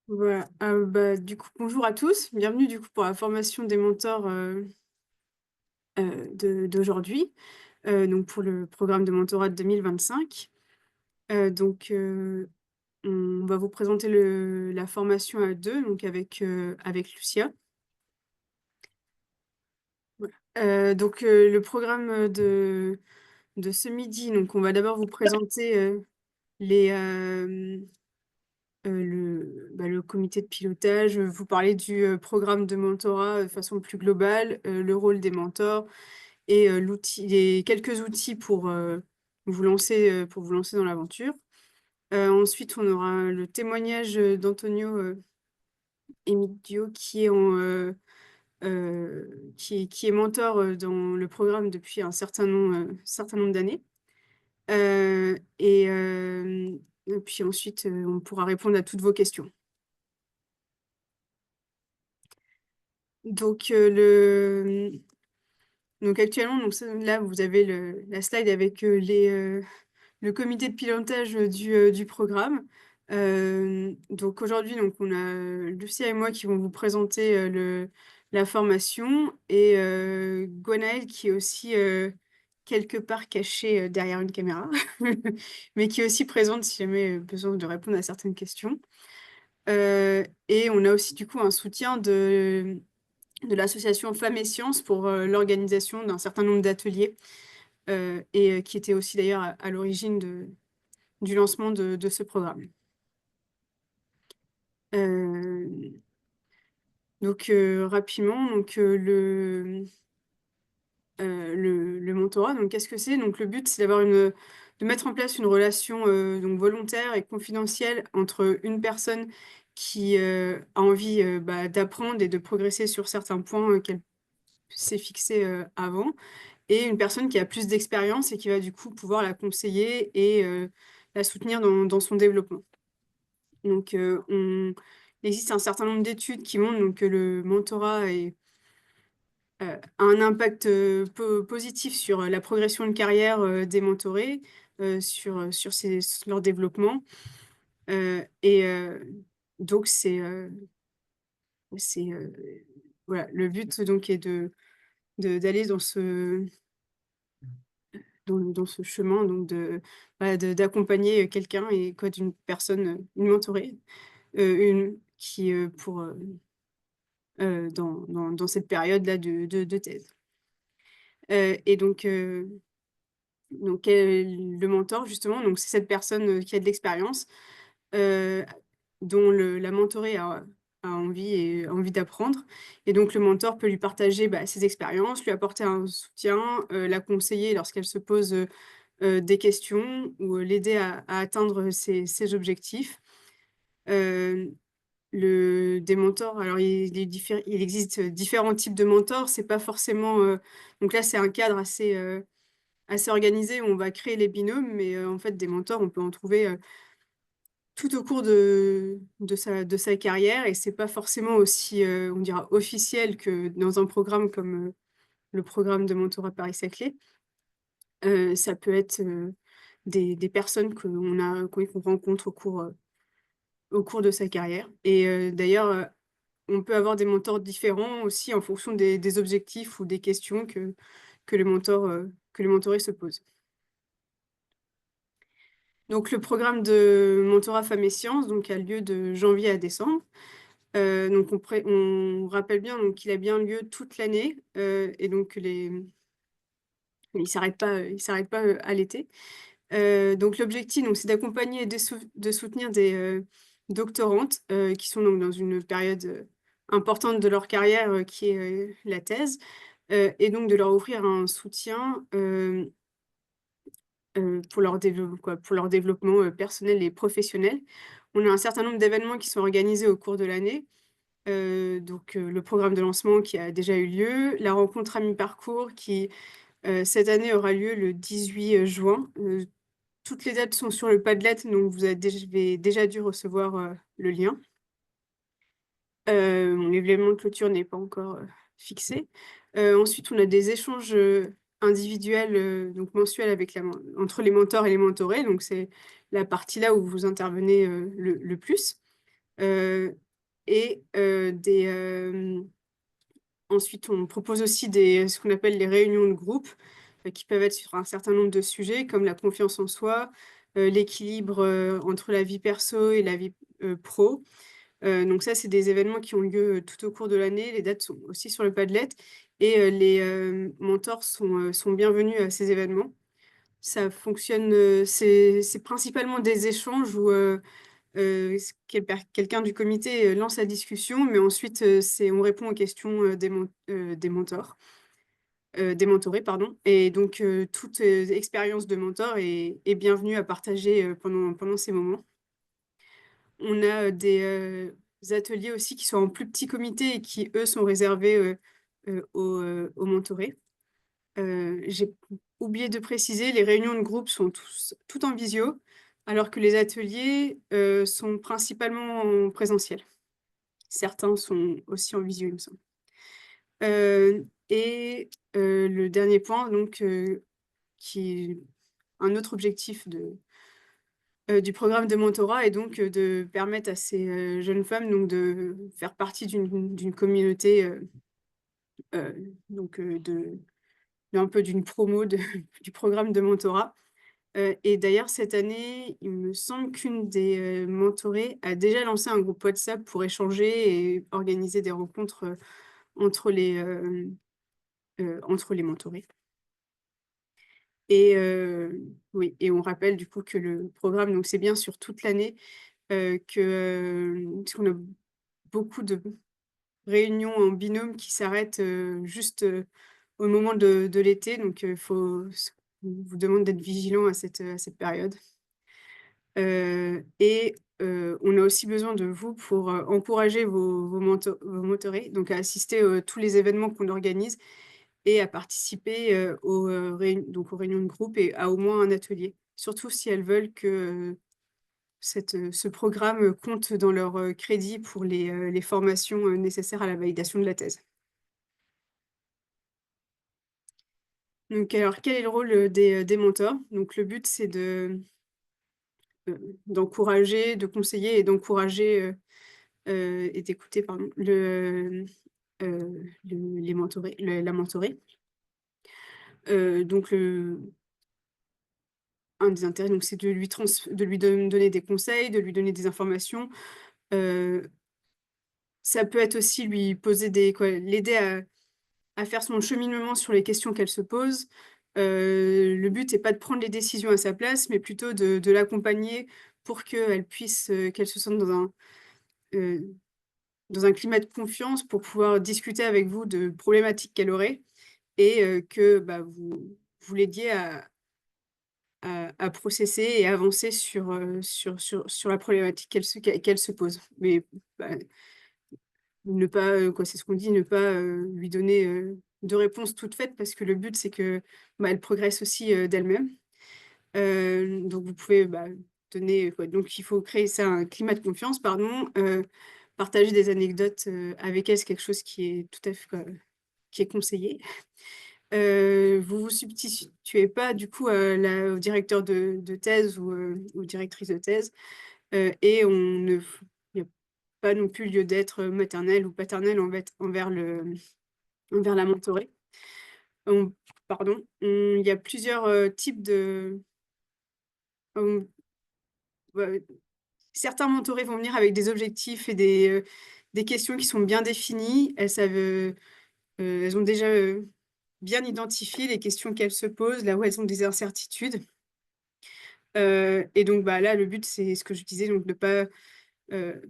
Voilà. Du coup, bonjour à tous. Bienvenue du coup pour la formation des mentors d'aujourd'hui, donc pour le programme de mentorat de 2025. On va vous présenter la formation à deux, donc avec Lucia. Voilà. Le programme de ce midi, donc on va d'abord vous présenter les, le comité de pilotage, vous parler du programme de mentorat de façon plus globale, le rôle des mentors et les quelques outils pour vous lancer dans l'aventure. Ensuite, on aura le témoignage d'Antonio Emidio qui est mentor dans le programme depuis un certain nombre d'années. Et puis ensuite, on pourra répondre à toutes vos questions. Donc, actuellement, là, vous avez la slide avec le comité de pilotage du programme. Donc aujourd'hui, on a Lucia et moi qui vont vous présenter la formation et Gwenaëlle qui est aussi quelque part cachée derrière une caméra, mais qui est aussi présente si jamais besoin de répondre à certaines questions. Et on a aussi du coup un soutien de l'association Femmes et Sciences pour l'organisation d'un certain nombre d'ateliers et qui était aussi d'ailleurs à l'origine du lancement de ce programme. Euh, Rapidement, le mentorat, donc qu'est-ce que c'est? Donc le but, c'est de mettre en place une relation donc volontaire et confidentielle entre une personne qui a envie d'apprendre et de progresser sur certains points qu'elle s'est fixé avant, et une personne qui a plus d'expérience et qui va du coup pouvoir la conseiller et la soutenir dans son développement. Donc, il existe un certain nombre d'études qui montrent que le mentorat a un impact positif sur la progression de carrière des mentorés, sur leur développement. Et donc, voilà, le but donc est d'aller dans ce chemin, donc d'accompagner quelqu'un et quoi d'une personne, une mentorée, qui dans cette période-là de thèse. Et le mentor, justement, donc c'est cette personne qui a de l'expérience, dont la mentorée a envie d'apprendre. Et donc, le mentor peut lui partager ses expériences, lui apporter un soutien, la conseiller lorsqu'elle se pose des questions ou l'aider à atteindre ses objectifs. Des mentors, alors il existe différents types de mentors, c'est pas forcément... donc là, c'est un cadre assez organisé où on va créer les binômes, mais en fait, des mentors, on peut en trouver tout au cours de sa carrière, et c'est pas forcément aussi, on dira, officiel que dans un programme comme le programme de mentorat Paris-Saclay. Ça peut être des personnes qu'on rencontre au cours de sa carrière. Et d'ailleurs, on peut avoir des mentors différents aussi en fonction des objectifs ou des questions que le mentoré se pose. Donc, le programme de mentorat Femmes et Sciences a lieu de janvier à décembre. On rappelle bien qu'il a bien lieu toute l'année, et donc il ne s'arrête pas à l'été. Donc l'objectif, c'est d'accompagner et de soutenir des doctorantes qui sont donc dans une période importante de leur carrière qui est la thèse, et donc de leur offrir un soutien pour pour leur développement personnel et professionnel. On a un certain nombre d'événements qui sont organisés au cours de l'année. Le programme de lancement qui a déjà eu lieu, la rencontre à mi-parcours qui cette année aura lieu le 18 juin. Toutes les dates sont sur le Padlet, donc vous avez déjà dû recevoir le lien. L'événement de clôture n'est pas encore fixé. Ensuite, on a des échanges individuels, donc mensuels entre les mentors et les mentorés. Donc, c'est la partie là où vous intervenez le plus. heu et des, ensuite on propose aussi des ce qu'on appelle les réunions de groupe, qui peuvent être sur un certain nombre de sujets comme la confiance en soi, l'équilibre, entre la vie perso et la vie, pro. Donc ça, c'est des événements qui ont lieu, tout au cours de l'année. Les dates sont aussi sur le Padlet et les, mentors sont bienvenus à ces événements. Ça fonctionne, c'est principalement des échanges où, s quelqu'un du comité, lance la discussion, mais ensuite, c'est on répond aux questions, des mentors, des mentorés, pardon, et donc toute, expérience de mentor est bienvenue à partager, pendant ces moments. On a, des ateliers aussi qui sont en plus petits comités et qui, eux, sont réservés, aux mentorés. J'ai oublié de préciser, les réunions de groupe sont toutes en visio, alors que les ateliers, sont principalement en présentiel. Certains sont aussi en visio, il me semble. Le dernier point donc, qui est un autre objectif du programme de mentorat est donc, de permettre à ces, jeunes femmes donc de faire partie d'une communauté, donc, d'un peu d'une promo de du programme de mentorat. Et d'ailleurs cette année, il me semble qu'une des, mentorées a déjà lancé un groupe WhatsApp pour échanger et organiser des rencontres, entre les, entre les mentorés. Et oui, et on rappelle du coup que le programme donc c'est bien sur toute l'année, parce qu'on a beaucoup de réunions en binôme qui s'arrêtent, juste, au moment de l'été, donc faut s on vous demande d'être vigilant à cette période. Et on a aussi besoin de vous pour, encourager vos mentorés, donc à assister, tous les événements qu'on organise et à participer, aux réunions de groupe et à au moins un atelier. Surtout si elles veulent que, ce programme, compte dans leur, crédit pour les formations, nécessaires à la validation de la thèse. Donc alors quel est le rôle, des mentors? Donc le but c'est d'encourager, de conseiller et d'encourager, et d'écouter pardon, les mentorés la mentorée. Donc un des intérêts donc c'est de lui donner des conseils, de lui donner des informations. Heu, Ça peut être aussi lui poser des quoi, l'aider à faire son cheminement sur les questions qu'elle se pose. Le but est pas de prendre les décisions à sa place, mais plutôt de l'accompagner pour qu'elle puisse, qu'elle se sente heu, dans un climat de confiance pour pouvoir discuter avec vous de problématiques qu'elle aurait et que, bah, vous l'aidiez à processer et avancer sur la problématique qu'elle se pose. Mais, bah, ne pas, quoi, c'est ce qu'on dit, ne pas, lui donner, de réponses toutes faites parce que le but c'est que, bah, elle progresse aussi, d'elle-même. Donc vous pouvez, bah, donner, quoi, donc il faut créer ça, un climat de confiance, pardon, partager des anecdotes, avec elle, c'est quelque chose qui est tout à fait, qui est conseillé. Vous vous substituez pas du coup à au directeur de thèse ou directrice de thèse, et on ne f il y a pas non plus lieu d'être maternelle ou paternelle envers la mentorée. On Pardon, il y a plusieurs, types de hem, bah, certains mentorés vont venir avec des objectifs et des questions qui sont bien définies. Elles savent, elles ont déjà, bien identifié les questions qu'elles se posent, là où elles ont des incertitudes. Et donc, bah, là, le but, c'est ce que je disais, donc de pas, heu,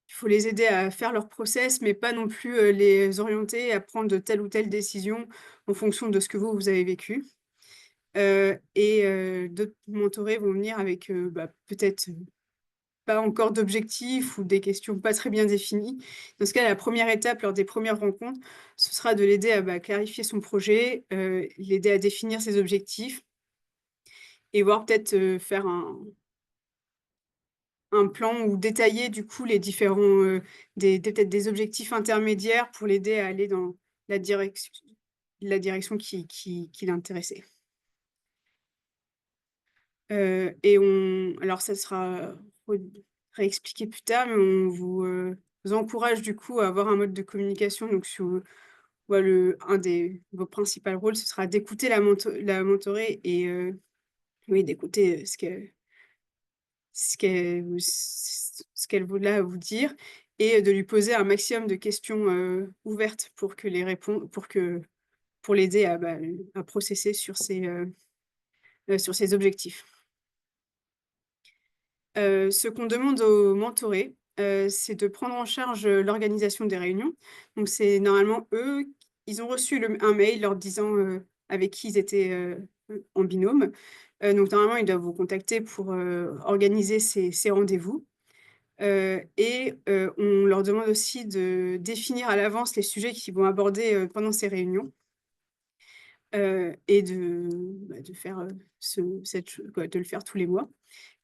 il faut les aider à faire leur process, mais pas non plus, les orienter à prendre de telle ou telle décision en fonction de ce que vous avez vécu. D'autres mentorés vont venir avec, bah, peut-être, pas encore d'objectifs ou des questions pas très bien définies. Dans ce cas, la première étape lors des premières rencontres, ce sera de l'aider à, bah, clarifier son projet, l'aider à définir ses objectifs et voir peut-être, faire un plan ou détailler du coup les différents, peut-être des objectifs intermédiaires pour l'aider à aller dans la direc la direction qui l'intéressait. Et on alors ça sera réexpliquer plus tard, mais on vous encourage du coup à avoir un mode de communication donc sur bah, le un des vos principal rôles, ce sera d'écouter la mentorée et oui, d'écouter, ce qu'elle voulait vous dire et de lui poser un maximum de questions, ouvertes pour l'aider à, bah, à processer sur ses objectifs. Ce qu'on demande aux mentorés, c'est de prendre en charge, l'organisation des réunions. Donc c'est normalement eux, ils ont reçu un mail leur disant, avec qui ils étaient, en binôme. Donc normalement, ils doivent vous contacter pour, organiser ces rendez-vous. On leur demande aussi de définir à l'avance les sujets qu'ils vont aborder, pendant ces réunions, et de faire, de le faire tous les mois.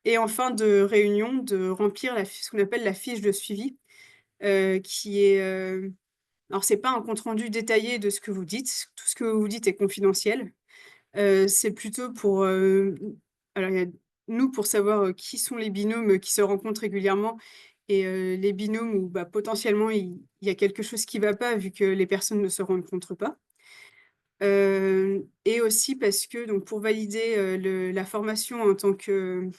Et en fin de réunion, de remplir ce qu'on appelle la fiche de suivi, qui est, alors c'est pas un compte rendu détaillé de ce que vous dites, tout ce que vous dites est confidentiel. C'est plutôt pour, alors il y a nous pour savoir, qui sont les binômes, qui se rencontrent régulièrement et les binômes où, bah, potentiellement il y a quelque chose qui va pas vu que les personnes ne se rencontrent pas. Et aussi parce que donc pour valider, la formation en tant que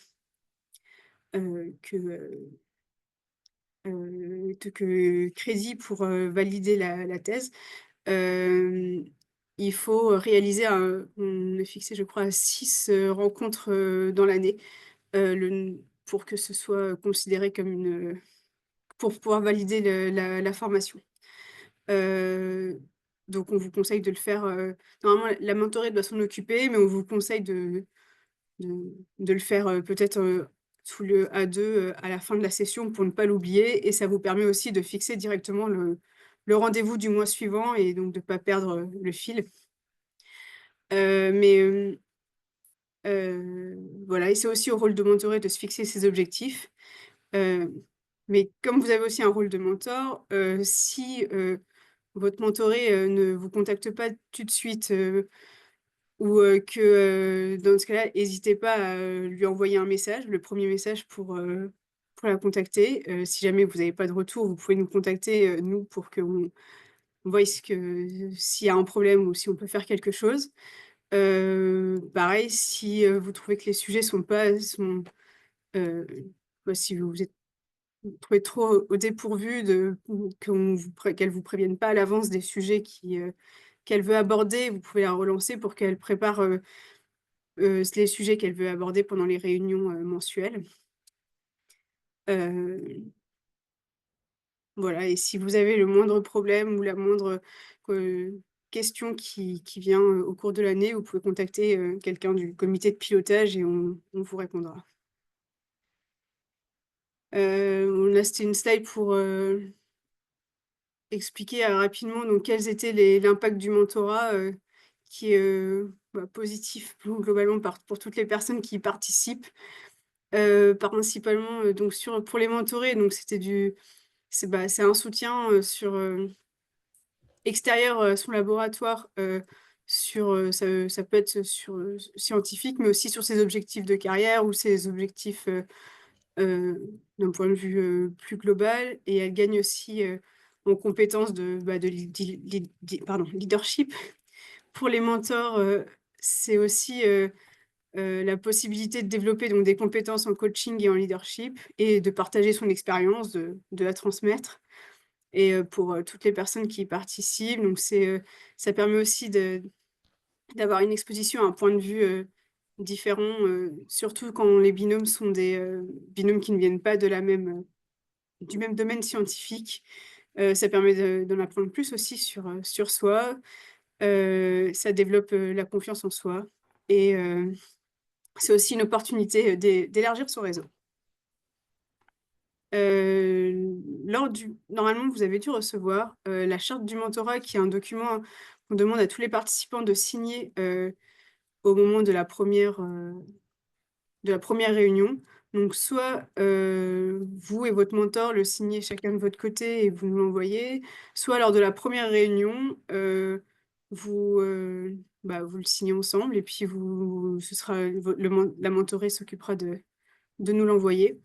crédit pour, valider la thèse, hem, il faut réaliser on est fixé je crois à 6 rencontres, dans l'année, pour que ce soit considéré comme pour pouvoir valider la formation. Heu, donc on vous conseille de le faire, normalement la mentorée doit s'en occuper, mais on vous conseille de le faire, peut-être, à 2 à la fin de la session pour ne pas l'oublier et ça vous permet aussi de fixer directement le rendez-vous du mois suivant et donc de pas perdre, le fil. Mais, voilà et c'est aussi au rôle de mentoré de se fixer ses objectifs. Heu, mais comme vous avez aussi un rôle de mentor, si, votre mentoré, ne vous contacte pas tout de suite, ou dans ce cas-là, hésitez pas à, lui envoyer un message, le premier message pour la contacter. Si jamais vous n'avez pas de retour, vous pouvez nous contacter, nous, pour qu'on voie s'il y a un problème ou si on peut faire quelque chose. Pareil, si, vous trouvez que les sujets heu, bah, si vous êtes trouvez trop au dépourvu qu'elle vous prévienne pas à l'avance des sujets qu'elle veut aborder, vous pouvez la relancer pour qu'elle prépare, les sujets qu'elle veut aborder pendant les réunions, mensuelles. Heu, voilà et si vous avez le moindre problème ou la moindre, question qui vient, au cours de l'année, vous pouvez contacter, quelqu'un du comité de pilotage et on vous répondra. Là, c'était une slide pour, expliquer, rapidement donc quels étaient l'impact du mentorat, qui est, bah, positif globalement pour toutes les personnes qui y participent. Principalement, donc pour les mentorés, donc c'est un soutien, extérieur, son laboratoire, ça peut être sur, scientifique, mais aussi sur ses objectifs de carrière ou ses objectifs, d'un point de vue, plus global et elle gagne aussi, en compétences de leadership. Pour les mentors, c'est aussi, la possibilité de développer donc des compétences en coaching et en leadership et de partager son expérience, de la transmettre et pour, toutes les personnes qui y participent donc ça permet aussi d'avoir une exposition à un point de vue, différent, surtout quand les binômes sont des, binômes qui ne viennent pas du même domaine scientifique. Ça permet d'en apprendre plus aussi sur soi, ça développe, la confiance en soi et c'est aussi une opportunité, d'élargir son réseau. Normalement, vous avez dû recevoir, la charte du mentorat qui est un document qu'on demande à tous les participants de signer, au moment de la première réunion. Donc soit, vous et votre mentor le signez chacun de votre côté et vous nous l'envoyez, soit lors de la première réunion, vous, bah, vous le signez ensemble et puis ce sera la mentorée s'occupera de nous l'envoyer.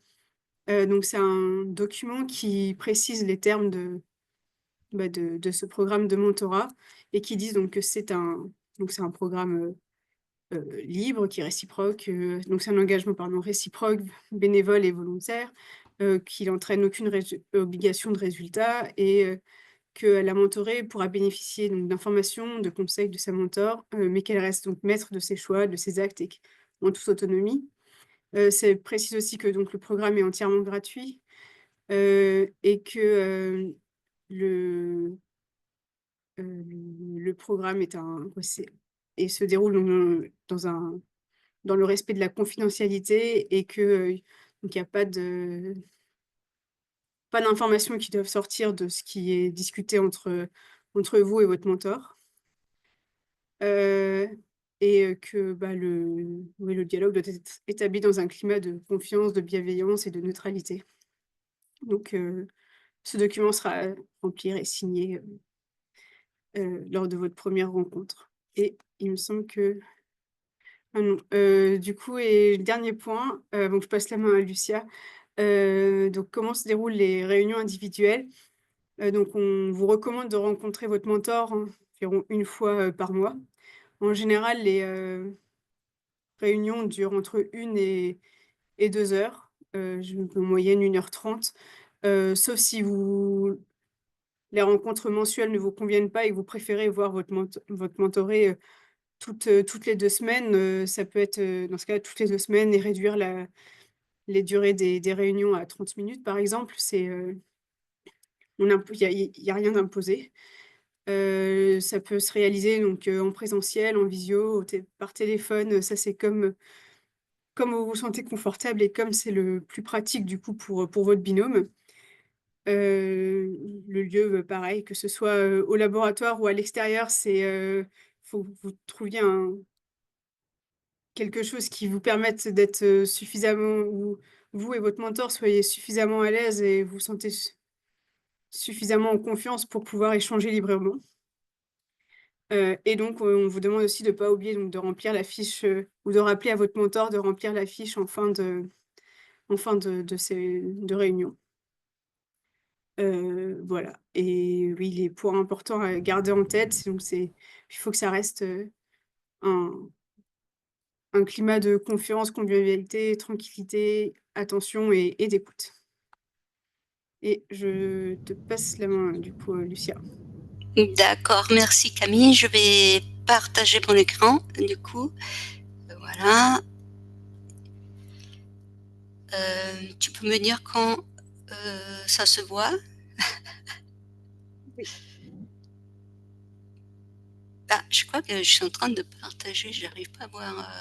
Donc c'est un document qui précise les termes de ce programme de mentorat et qui disent donc que c'est un programme libre, qui est réciproque, donc c'est un engagement pardon, réciproque, bénévole et volontaire, qui n'entraîne aucune obligation de résultat et que la mentorée pourra bénéficier donc d'informations, de conseils de sa mentor, mais qu'elle reste donc maître de ses choix, de ses actes et en toute autonomie. Ça précise aussi que donc le programme est entièrement gratuit, et que, le le programme est un ouais, c'est et se déroule dans le respect de la confidentialité et que, donc il y a pas d'informations qui doivent sortir de ce qui est discuté entre vous et votre mentor. Heu et que, bah, le dialogue doit être établi dans un climat de confiance, de bienveillance et de neutralité. Donc ce document sera à remplir et signé, lors de votre première rencontre et il me semble que ah non, du coup et le dernier point, donc je passe la main à Lucia. Donc comment se déroulent les réunions individuelles? Donc on vous recommande de rencontrer votre mentor environ une fois, par mois. En général, les, réunions durent entre 1 et 2 heures, je en moyenne 1 h 30, sauf si les rencontres mensuelles ne vous conviennent pas et que vous préférez voir votre mentoré, toutes les 2 semaines, ça peut être, dans ce cas-là, toutes les 2 semaines et réduire les durées des réunions à 30 minutes, par exemple. Il y a rien d'imposé. Ça peut se réaliser donc, en présentiel, en visio, par téléphone, ça c'est comme vous vous sentez confortable et comme c'est le plus pratique du coup pour votre binôme. Le lieu, pareil, que ce soit, au laboratoire ou à l'extérieur, faut que vous trouviez quelque chose qui vous permette d'être, suffisamment où vous et votre mentor soyez suffisamment à l'aise et vous sentez suffisamment en confiance pour pouvoir échanger librement. Et donc, on vous demande aussi de pas oublier donc de remplir la fiche, ou de rappeler à votre mentor de remplir la fiche en fin de ces de réunion. Voilà et oui, les points importants à garder en tête, donc il faut que ça reste, un un climat de confiance, convivialité, tranquillité, attention et d'écoute. Et je te passe la main, du coup, Lucia. D'accord, merci Camille. Je vais partager mon écran, du coup. Voilà. Tu peux me dire quand ça se voit? Oui. Ah, je crois que je suis en train de partager, j'arrive pas à voir.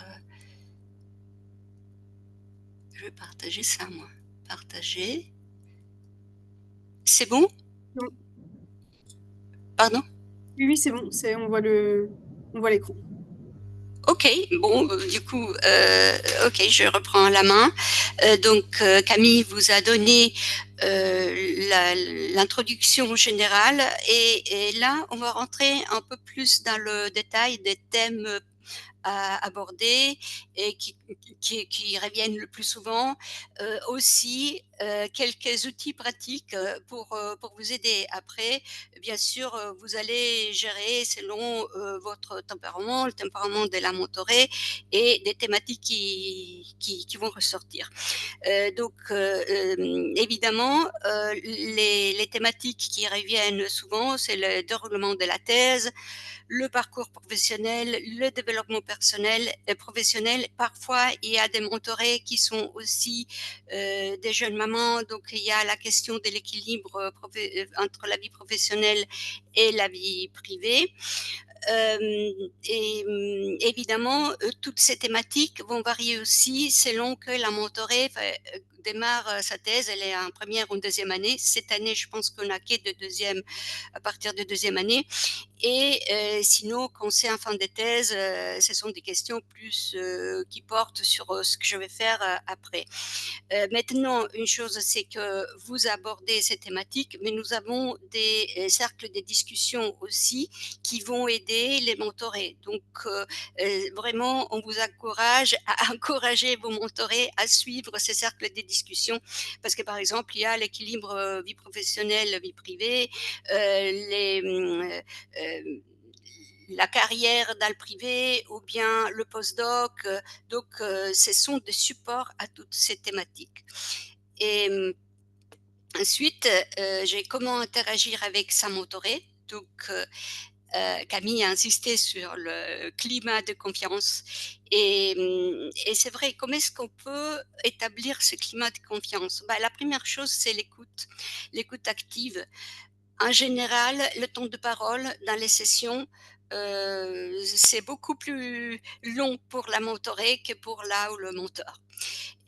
Je vais partager ça, moi. Partager. C'est bon? Non. Pardon? Oui, oui, c'est bon, on voit l'écran. Ok, bon, du coup, ok, je reprends la main. Camille vous a donné l'introduction générale et là, on va rentrer un peu plus dans le détail des thèmes à aborder et qui reviennent le plus souvent. Aussi, quelques outils pratiques pour vous aider. Après, bien sûr, vous allez gérer selon votre tempérament, le tempérament de la mentorée et des thématiques qui vont ressortir. Évidemment, les thématiques qui reviennent souvent, c'est le déroulement de la thèse, le parcours professionnel, le développement personnel et professionnel. Parfois, il y a des mentorés qui sont aussi des jeunes mamans, donc il y a la question de l'équilibre entre la vie professionnelle et la vie privée. Évidemment, toutes ces thématiques vont varier aussi selon que la mentorée démarre sa thèse, elle est en première ou en deuxième année. Cette année, je pense qu'on a que de deuxième, à partir de deuxième année. Et sinon, quand c'est en fin de thèse, ce sont des questions plus qui portent sur ce que je vais faire après. Maintenant, une chose, c'est que vous abordez ces thématiques, mais nous avons des cercles de discussion aussi qui vont aider les mentorés. Donc, vraiment, on vous encourage à encourager vos mentorés à suivre ces cercles de discussion discussion. Parce que, par exemple, il y a l'équilibre, vie professionnelle, vie privée, les, la carrière dans le privé ou bien le postdoc, donc ce sont des supports à toutes ces thématiques et ensuite, j'ai comment interagir avec sa mentorée, donc Camille a insisté sur le climat de confiance et c'est vrai, comment est-ce qu'on peut établir ce climat de confiance? Bah, la première chose, c'est l'écoute, l'écoute active. En général, le temps de parole dans les sessions, c'est beaucoup plus long pour la mentorée que pour la ou le mentor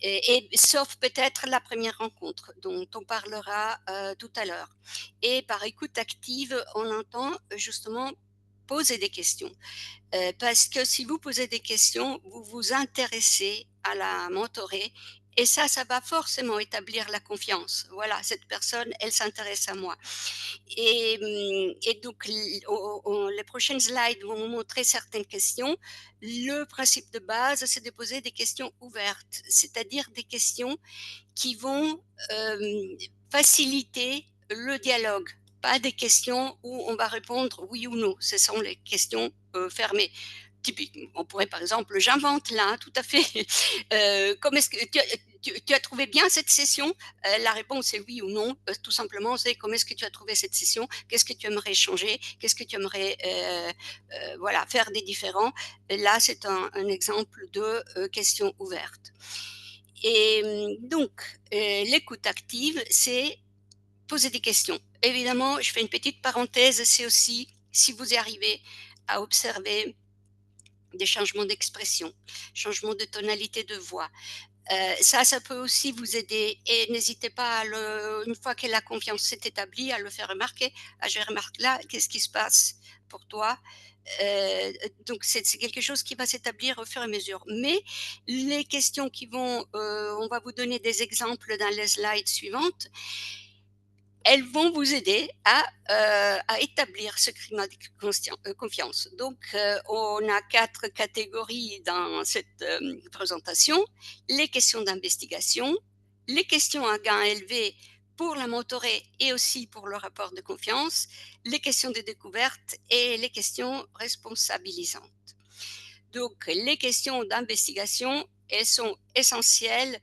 et sauf peut-être la première rencontre dont on parlera, tout à l'heure et par écoute active, on entend justement poser des questions. Parce que si vous posez des questions, vous vous intéressez à la mentorée et ça va forcément établir la confiance. Voilà, cette personne, elle s'intéresse à moi. Et donc, les prochaines slides vont vous montrer certaines questions. Le principe de base, c'est de poser des questions ouvertes, c'est-à-dire des questions qui vont faciliter le dialogue, pas des questions où on va répondre oui ou non. Ce sont les questions fermées. Typiquement, on pourrait par exemple, j'invente là, tout à fait. Comme est-ce que tu as trouvé bien cette session? La réponse est oui ou non. Tout simplement, c'est comment est-ce que tu as trouvé cette session? Qu'est-ce que tu aimerais changer? Qu'est-ce que tu aimerais voilà, faire des différents? Et là, c'est un exemple de question ouverte. Et donc, l'écoute active, c'est poser des questions. Évidemment, je fais une petite parenthèse, c'est aussi si vous arrivez à observer des changements d'expression, changements de tonalité de voix. Ça peut aussi vous aider et n'hésitez pas une fois que la confiance s'est établie, à le faire remarquer. Ah, je remarque là, qu'est-ce qui se passe pour toi? Donc c'est quelque chose qui va s'établir au fur et à mesure. Mais les questions qui vont, on va vous donner des exemples dans les slides suivantes, elles vont vous aider à établir ce climat de confiance. Donc, on a 4 catégories dans cette, présentation. Les questions d'investigation, les questions à gain élevé pour la mentorée et aussi pour le rapport de confiance, les questions de découverte et les questions responsabilisantes. Donc, les questions d'investigation, elles sont essentielles,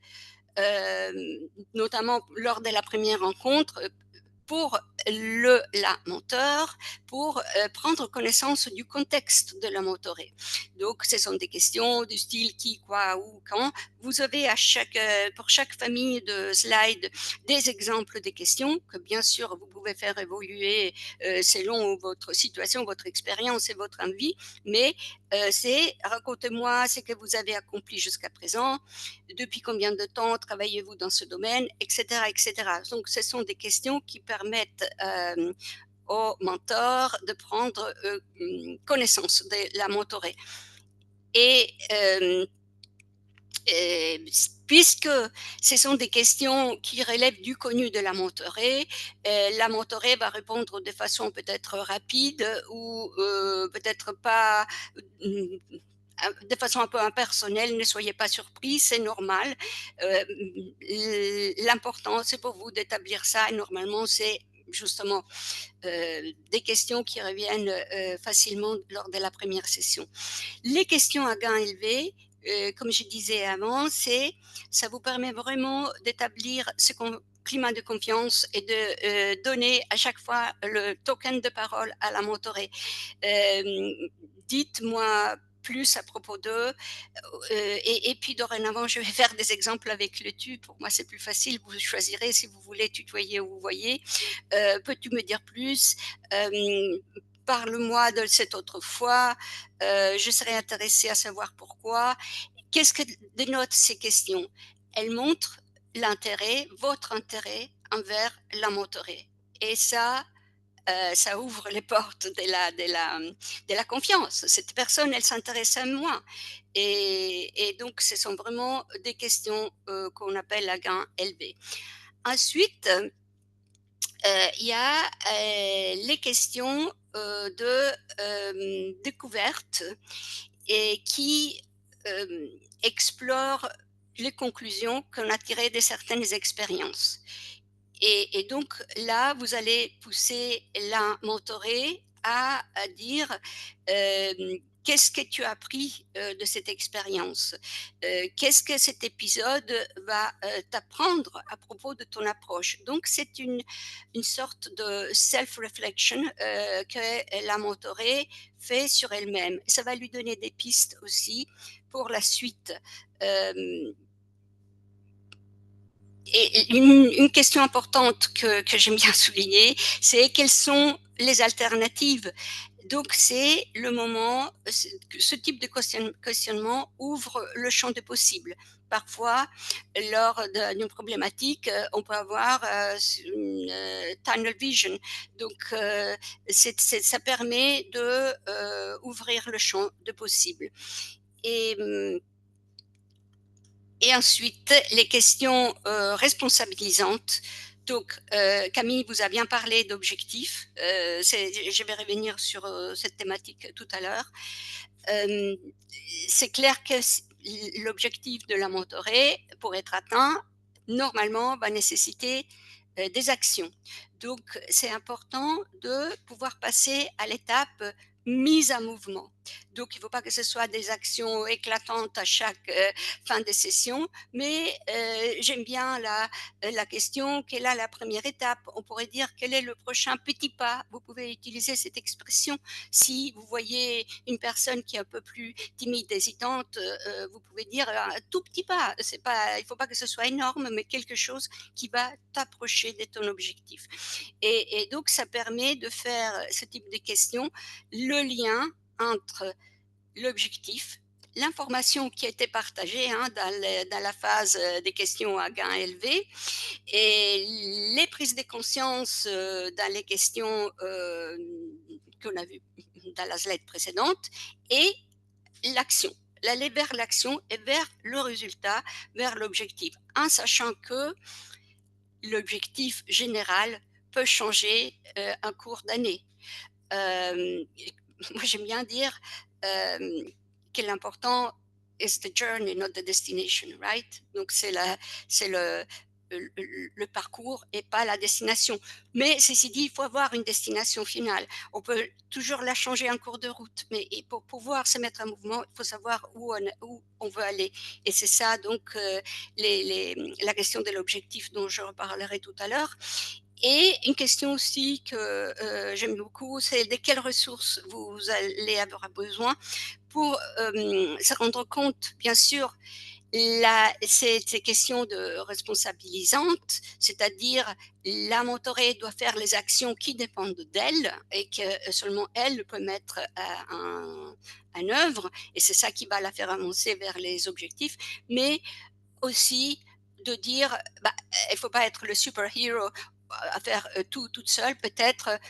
notamment lors de la première rencontre, pour la mentor, pour prendre connaissance du contexte de la mentorée. Donc, ce sont des questions du style qui, quoi, où, quand. Vous avez pour chaque famille de slides des exemples des questions que bien sûr vous pouvez faire évoluer selon votre situation, votre expérience et votre envie, mais c'est racontez-moi ce que vous avez accompli jusqu'à présent, depuis combien de temps travaillez-vous dans ce domaine, etc., etc. Donc, ce sont des questions qui permettent au mentor de prendre connaissance de la mentorée. Et puisque ce sont des questions qui relèvent du connu de la mentorée va répondre de façon peut-être rapide ou peut-être pas de façon un peu impersonnelle, ne soyez pas surpris, c'est normal. L'important, c'est pour vous d'établir ça et normalement, c'est justement des questions qui reviennent facilement lors de la première session. Les questions à gain élevé, comme je disais avant, ça vous permet vraiment d'établir climat de confiance et de donner à chaque fois le token de parole à la mentorée. Dites-moi plus à propos d'eux. Et puis dorénavant, je vais faire des exemples avec le tu. Pour moi, c'est plus facile. Vous choisirez si vous voulez tutoyer ou vous voyez. Peux-tu me dire plus? Parle-moi de cette autre fois. Je serais intéressée à savoir pourquoi. Qu'est-ce que dénotent ces questions? Elles montrent l'intérêt, votre intérêt envers la mentorée. Et ça ouvre les portes de la confiance. Cette personne, elle s'intéresse à moi. Et donc, ce sont vraiment des questions qu'on appelle à gain élevé. Ensuite, il y a les questions de découverte et qui explorent les conclusions qu'on a tirées de certaines expériences. Et donc là, vous allez pousser la mentorée à dire, qu'est-ce que tu as appris, de cette expérience? Qu'est-ce que cet épisode va, t'apprendre à propos de ton approche? Donc c'est une sorte de self-reflection, que la mentorée fait sur elle-même. Ça va lui donner des pistes aussi pour la suite. Hem Et une question importante que j'aime bien souligner, c'est quelles sont les alternatives? Donc c'est le moment, ce type de questionnement ouvre le champ des possibles. Parfois, lors d'une problématique, on peut avoir, une, tunnel vision. Donc ça permet de, ouvrir le champ de possibles. Et et ensuite, les questions, responsabilisantes. Donc, Camille vous a bien parlé d'objectifs, je vais revenir sur, cette thématique tout à l'heure. Hem, c'est clair que l'objectif de la mentorée, pour être atteint, normalement va nécessiter, des actions. Donc c'est important de pouvoir passer à l'étape, mise en mouvement. Donc il ne faut pas que ce soit des actions éclatantes à chaque, fin de session, mais j'aime bien la question: «Quelle est la première étape?» On pourrait dire: «Quel est le prochain petit pas?» Vous pouvez utiliser cette expression. Si vous voyez une personne qui est un peu plus timide, hésitante, vous pouvez dire un tout petit pas. C'est pas, il ne faut pas que ce soit énorme, mais quelque chose qui va t'approcher de ton objectif. Et donc, ça permet de faire ce type de questions, le lien entre l'objectif, l'information qui a été partagée hein, dans la phase des questions à gain élevé et les prises de conscience dans les questions qu'on a vues dans la slide précédente et l'action. L'aller vers l'action et vers le résultat, vers l'objectif, en sachant que l'objectif général peut changer en cours d'année. Euh, Moi, j'aime bien dire euh, que l'important is the journey, not the destination, right? Donc, c'est le parcours et pas la destination. Mais ceci dit, il faut avoir une destination finale. On peut toujours la changer en cours de route, mais pour pouvoir se mettre en mouvement, il faut savoir où on veut aller. Et c'est ça, donc, la question de l'objectif dont je reparlerai tout à l'heure. Et une question aussi que j'aime beaucoup, c'est de quelles ressources vous allez avoir besoin pour se rendre compte, bien sûr, ces questions de responsabilisante, c'est-à-dire la mentorée doit faire les actions qui dépendent d'elle et que seulement elle peut mettre en œuvre, et c'est ça qui va la faire avancer vers les objectifs, mais aussi de dire, bah, il ne faut pas être le super-héros à faire tout toute seule, peut-être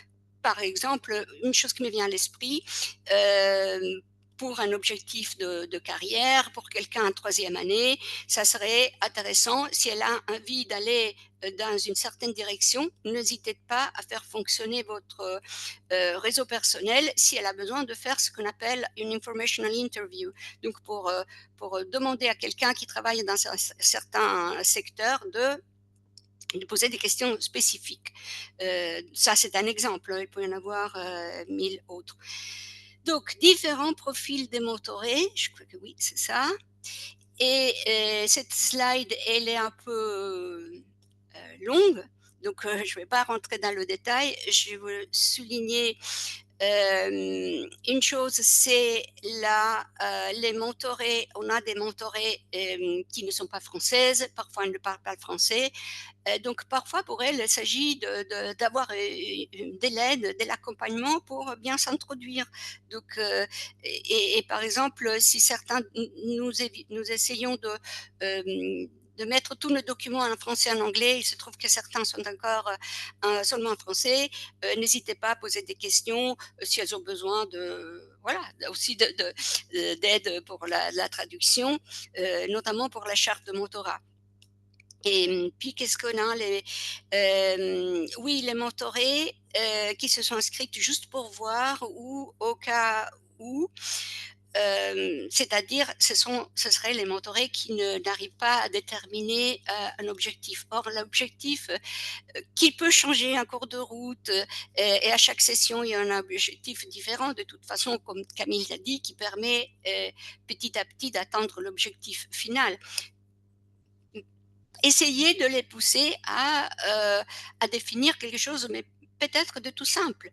par exemple, une chose qui me vient à l'esprit, pour un objectif de carrière, pour quelqu'un en troisième année, ça serait intéressant, si elle a envie d'aller dans une certaine direction, n'hésitez pas à faire fonctionner votre réseau personnel si elle a besoin de faire ce qu'on appelle une informational interview. Donc pour demander à quelqu'un qui travaille dans un certain secteur de poser des questions spécifiques. Ça, c'est un exemple, hein, il peut y en avoir 1000 autres. Donc, différents profils des mentorés, je crois que oui, c'est ça. Et cette slide, elle est un peu longue, donc je ne vais pas rentrer dans le détail. Je veux souligner une chose, c'est les mentorés. On a des mentorés qui ne sont pas françaises, parfois elles ne parlent pas le français. Donc parfois pour elles, il s'agit d'avoir de l'aide, de l'accompagnement pour bien s'introduire. Donc, et par exemple, si certains, nous essayons de mettre tous nos documents en français et en anglais, il se trouve que certains sont encore seulement en français, n'hésitez pas à poser des questions si elles ont besoin voilà, aussi d'aide pour la traduction, notamment pour la charte de mentorat. Et puis qu'est-ce qu'on a oui, les mentorés, qui se sont inscrites juste pour voir ou au cas où. c'est-à-dire ce seraient les mentorés qui n'arrivent pas à déterminer, un objectif. Or l'objectif, qui peut changer en cours de route, et à chaque session, il y a un objectif différent de toute façon, comme Camille l'a dit, qui permet, petit à petit d'atteindre l'objectif final. Essayer de les pousser à définir quelque chose, mais peut-être de tout simple.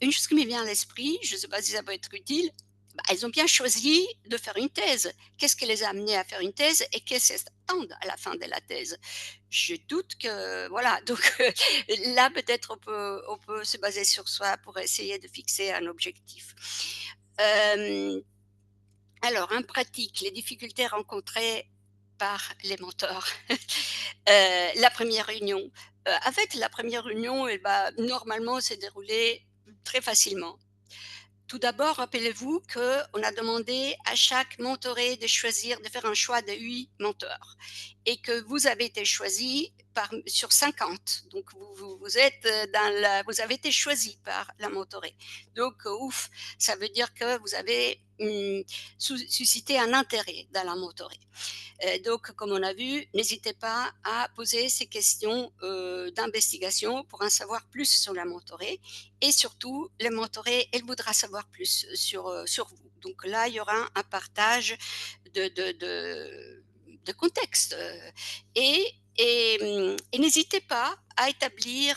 Une chose qui me vient à l'esprit, je ne sais pas si ça peut être utile, bah, elles ont bien choisi de faire une thèse. Qu'est-ce qui les a amenées à faire une thèse et qu'est-ce qu'elles attendent à la fin de la thèse? Je doute que voilà, donc là peut-être on peut se baser sur soi pour essayer de fixer un objectif. Hem, alors en pratique, les difficultés rencontrées par les mentors. La première réunion. En fait, la première réunion, elle va normalement se dérouler très facilement. Tout d'abord, rappelez-vous qu'on a demandé à chaque mentoré de choisir, de faire un choix de 8 mentors et que vous avez été choisi sur 50. Donc, vous êtes vous avez été choisi par la mentorée. Donc, ouf, ça veut dire que vous avez suscité un intérêt dans la mentorée. Donc, comme on a vu, n'hésitez pas à poser ces questions d'investigation pour en savoir plus sur la mentorée. Et surtout, la mentorée, elle voudra savoir plus sur vous. Donc là, il y aura un partage de, de, de, de contexte. Et n'hésitez pas à établir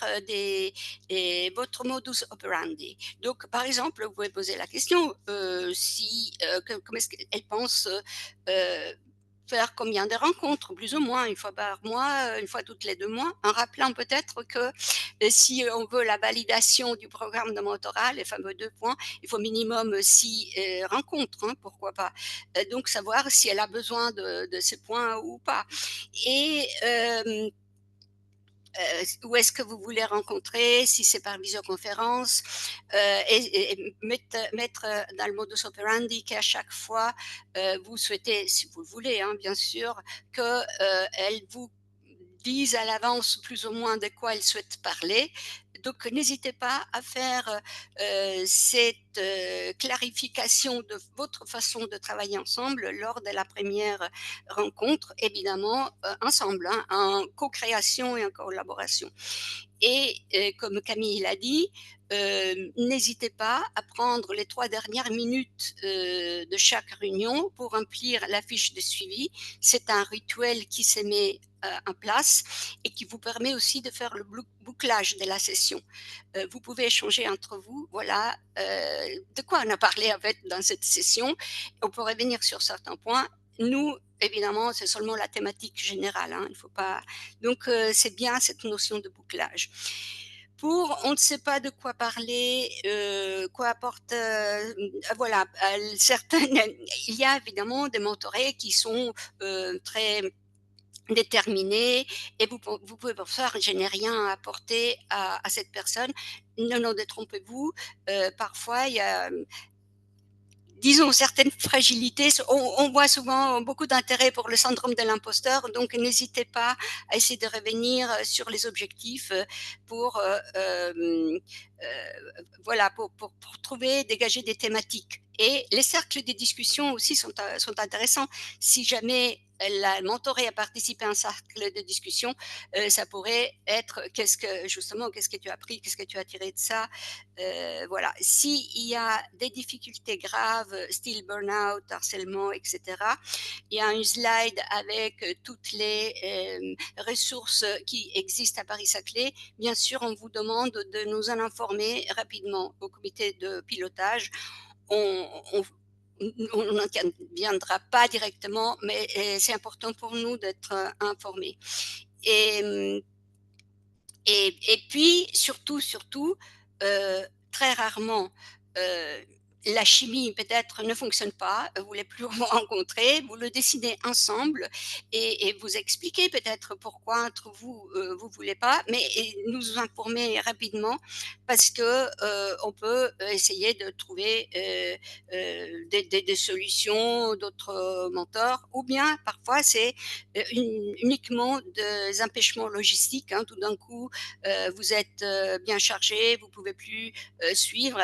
votre modus operandi. Donc, par exemple, vous pouvez poser la question si, comment est-ce qu'elle pense faire combien de rencontres, plus ou moins, une fois par mois, une fois toutes les 2 mois, en rappelant peut-être que, si on veut la validation du programme de mentorat, les fameux 2 points, il faut minimum 6, rencontres, hein, pourquoi pas? Donc savoir si elle a besoin de ces points ou pas. Et où est-ce que vous voulez rencontrer, si c'est par visioconférence, et mettre dans le modus operandi qu'à chaque fois, vous souhaitez, si vous le voulez, hein, bien sûr, qu'elle vous dise à l'avance plus ou moins de quoi elle souhaite parler. Donc n'hésitez pas à faire cette clarification de votre façon de travailler ensemble lors de la première rencontre, évidemment ensemble, hein, en co-création et en collaboration. Et comme Camille l'a dit, n'hésitez pas à prendre les 3 dernières minutes, de chaque réunion pour remplir la fiche de suivi. C'est un rituel qui se met, en place et qui vous permet aussi de faire le bouclage de la session. Vous pouvez échanger entre vous, voilà, de quoi on a parlé en fait dans cette session. On peut revenir sur certains points. Nous, évidemment, c'est seulement la thématique générale, hein, il faut pas donc c'est bien cette notion de bouclage. Pour on ne sait pas de quoi parler, quoi apporte, voilà, certaines il y a évidemment des mentorés qui sont, très déterminés et vous pouvez pas faire: «Je n'ai rien à apporter à cette personne». Non, non, détrompez-vous, parfois il y a disons certaines fragilités, on voit souvent beaucoup d'intérêt pour le syndrome de l'imposteur, donc n'hésitez pas à essayer de revenir sur les objectifs pour, voilà, pour trouver, dégager des thématiques. Et les cercles de discussion aussi sont intéressants. Si jamais la mentorée a participé à un cercle de discussion, ça pourrait être qu'est-ce que tu as appris, qu'est-ce que tu as tiré de ça, voilà. S'il y a des difficultés graves, style burn-out, harcèlement, et cetera, il y a une slide avec, toutes les, ressources qui existent à Paris-Saclay. Bien sûr, on vous demande de nous en informer rapidement au comité de pilotage. On on on n'interviendra pas directement, mais, c'est important pour nous d'être, informés. Et et puis surtout, surtout, très rarement, heu, la chimie peut-être ne fonctionne pas, vous voulez plus vous rencontrer, vous le décidez ensemble et vous expliquez peut-être pourquoi entre vous, vous voulez pas, mais nous informer rapidement parce que, on peut essayer de trouver, des solutions, d'autres mentors ou bien parfois c'est, uniquement des empêchements logistiques, hein. Tout d'un coup, vous êtes bien chargé, vous pouvez plus suivre.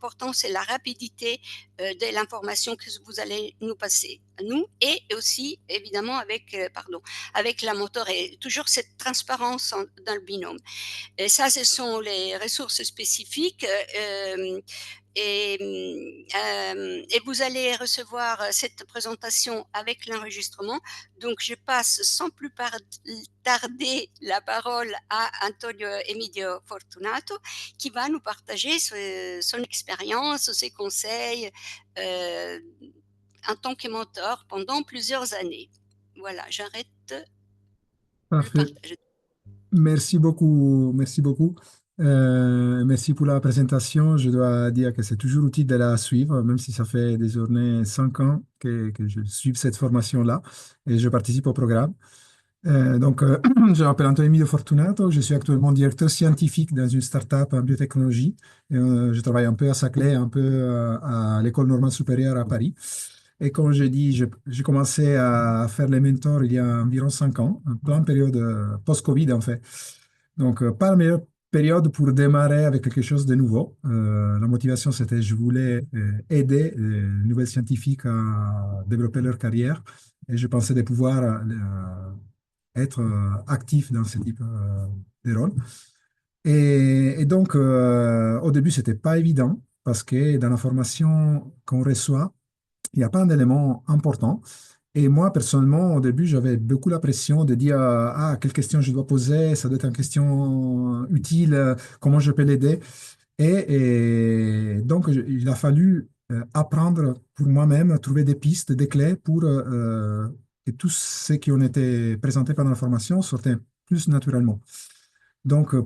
important, c'est la rapidité de l'information que vous allez nous passer, nous, et aussi, évidemment, avec la mentorée. Toujours cette transparence dans le binôme. Et ça, ce sont les ressources spécifiques. Et vous allez recevoir cette présentation avec l'enregistrement. Donc, je passe sans plus tarder la parole à Antonio Emidio Fortunato, qui va nous partager son expérience, ses conseils euh, en tant que mentor pendant plusieurs années. Voilà, j'arrête le Parfait. partage. Merci beaucoup. Merci beaucoup. Merci pour la présentation. Je dois dire que c'est toujours utile de la suivre, même si ça fait désormais 5 ans que je suis cette formation-là et je participe au programme. Je m'appelle Antonio Fortunato. Je suis actuellement directeur scientifique dans une start-up en biotechnologie. Je travaille un peu à Saclay, un peu à l'École normale supérieure à Paris. Et comme je dis, j'ai commencé à faire les mentors il y a environ 5 ans, en plein période post-Covid en fait. Donc, pas la meilleure période pour démarrer avec quelque chose de nouveau. La motivation, c'était je voulais aider les nouvelles scientifiques à développer leur carrière et je pensais de pouvoir être actif dans ce type de rôle. Au début, c'était pas évident parce que dans la formation qu'on reçoit, il y a plein d'éléments importants. Et moi, personnellement, au début, j'avais beaucoup la pression de dire, ah, quelle question je dois poser, ça doit être une question utile, comment je peux l'aider. Il a fallu apprendre pour moi-même, trouver des pistes, des clés pour que tous ceux qui ont été présentés pendant la formation sortaient plus naturellement.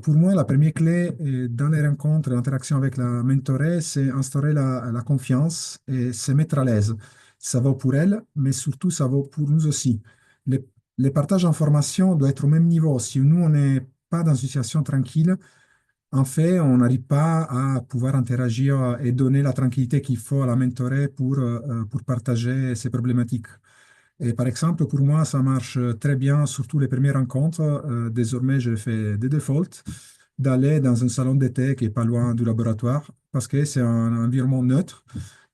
Pour moi, la première clé dans les rencontres, l'interaction avec la mentorée, c'est instaurer la confiance et se mettre à l'aise. Ça vaut pour elle, mais surtout, ça vaut pour nous aussi. Les, les partages d'informations doivent être au même niveau. Si nous, on n'est pas dans une situation tranquille, en fait, on n'arrive pas à pouvoir interagir et donner la tranquillité qu'il faut à la mentorée pour partager ses problématiques. Et par exemple, pour moi, ça marche très bien, surtout les premières rencontres. Désormais, je fais des defaults d'aller dans un salon d'été qui est pas loin du laboratoire parce que c'est un environnement neutre.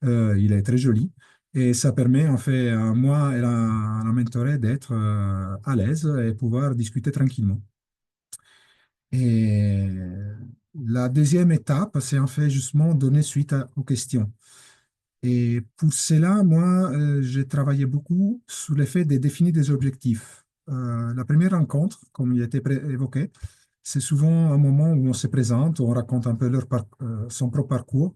Il est très joli. Et ça permet en fait à moi et la mentorée d'être à l'aise et pouvoir discuter tranquillement. Et la deuxième étape, c'est en fait justement donner suite aux questions. Et pour cela, moi, j'ai travaillé beaucoup sur le fait de définir des objectifs. La première rencontre, comme il a été évoqué, c'est souvent un moment où on se présente, on raconte un peu son propre parcours.